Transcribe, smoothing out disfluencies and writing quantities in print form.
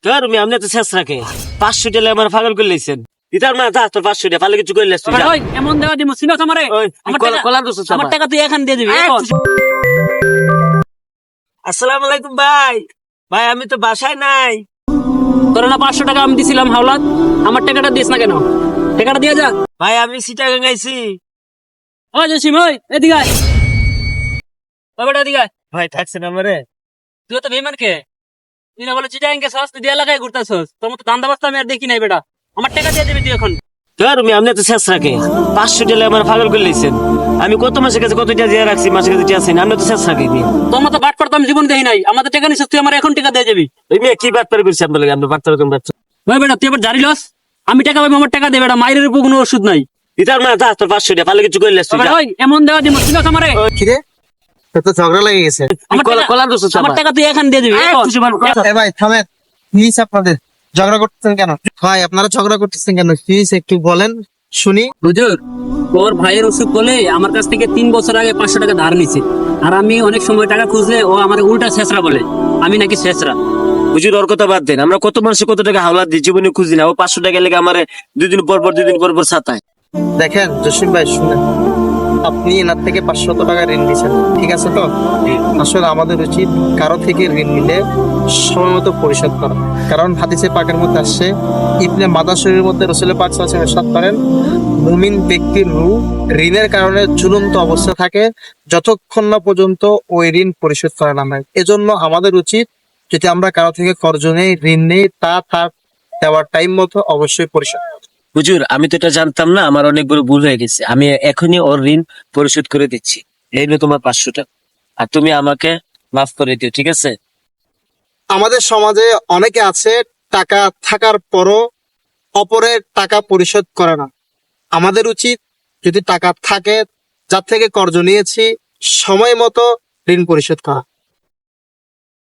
তোর আমি তো শেষ রাখে 500 টাকা আমার পাগল করে লইছেন ইতার না যা তোর 500 টাকা পালে কিছু করে লাইছ ওই এমন দেওয়া দিমু সিনো আমারে কলার দোষ আমার টাকা তুই এখন দিয়ে দিবি আসসালামু আলাইকুম ভাই ভাই আমি তো বাসায় নাই তোর না 500 টাকা আমি দিছিলাম হাওলাত আমার টাকাটা দিস না কেন টাকাটা দিয়ে যা ভাই আমি সিটাগাং আইছি ওই জসিম ওই এদিকে আয় ওই বেটা এদিকে আয় ভাই থাকছেন আমারে তুই তো বেমান কে তুই না বলে চিটাং কে সস তুই দিয়ে লাগায় ঘুরতাছস তোর মতো ধান্দা বাস্তা আমি আর দেখি নাই বেটা আমার টাকা দিয়ে দিবি তুই এখন তোর আমি তো শেষ রাখে 500 টাকা আমার পাগল করে লইছেন আমি কত মাসের কাছে কত টাকা দিয়ে রাখছি মাসের কাছে আছে না তো শেষ রাখে তোর মতো বাট পারতাম জীবন দেখি নাই আমাদের টাকা নিছিস তুই আমার এখন টাকা দিয়ে যাবি ওই মেয়ে কি বাত করে করছি আপনার আমি বাত করে বাচ্চা ওই বেটা তুই এবার জারি লস আমি টাকা পাবো আমার টাকা দে বেটা মায়ের উপর কোনো ওষুধ নাই ইতার না যা তোর 500 টাকা পালে কিছু করে লাইছ ওই এমন দেওয়া দিমু সিনো আমারে কিরে তো ঝগড়া লেগে গেছে। কলার দোষ আমার টাকা তুই এখন দিয়ে দিবি এ ভাই থামেন, প্লিজ আপনাদের ঝগড়া করতেছেন কেন? ভাই আপনারা ঝগড়া করতেছেন কেন প্লিজ একটু বলেন শুনি। হুজুর ওর ভাইয়ের অসুখ বলে আমার কাছ থেকে 3 বছর আগে 500 টাকা ধার নিছে আর আমি অনেক সময় টাকা খুঁজলে ও আমার উল্টা শেষরা বলে আমি নাকি শেষরা হুজুর ওর কথা বাদ দেন আমরা কত মানুষে কত টাকা হাওলাত দিই জীবনে খুঁজি না ও 500 টাকা লেগে আমার 2 দিন পর ছাতায় দেখেন জসিম ভাই শুনেন, আপনি এনার থেকে 500 টাকা ঋণ দিয়েছেন, ঠিক আছে তো? আসলে আমাদের উচিত কারো থেকে ঋণ নিলে সময় মতো পরিশোধ করা, কারণ হাদিসে পাকের মধ্যে আসছে ইবনে মাদাসের মধ্যে রাসূল পাক সাল্লাল্লাহু আলাইহি ওয়াসাল্লাম ইরশাদ করেন, মুমিন ব্যক্তির রূহ ঋণের কারণে ঝুলন্ত অবস্থা থাকে যতক্ষণ না পর্যন্ত ওই ঋণ পরিশোধ করা না হয়। এজন্য আমাদের উচিত যদি আমরা কারো থেকে কর্জ নেই ঋণ নেই তা তার দেওয়ার টাইম মতো অবশ্যই পরিশোধ। হুজুর আমি তো এটা জানতাম না আমার অনেক বড় ভুল হয়ে গেছে আমি এখনই ওর ঋণ পরিশোধ করে দিচ্ছি এই নে তোমার 500 টাকা আর তুমি আমাকে মাফ করে দিও ঠিক আছে? আমাদের সমাজে অনেকে আছে টাকা থাকার পরও অপরের টাকা পরিশোধ করে না। আমাদের উচিত যদি টাকা থাকে যার থেকে কর্জ নিয়েছি সময় মতো ঋণ পরিশোধ করা।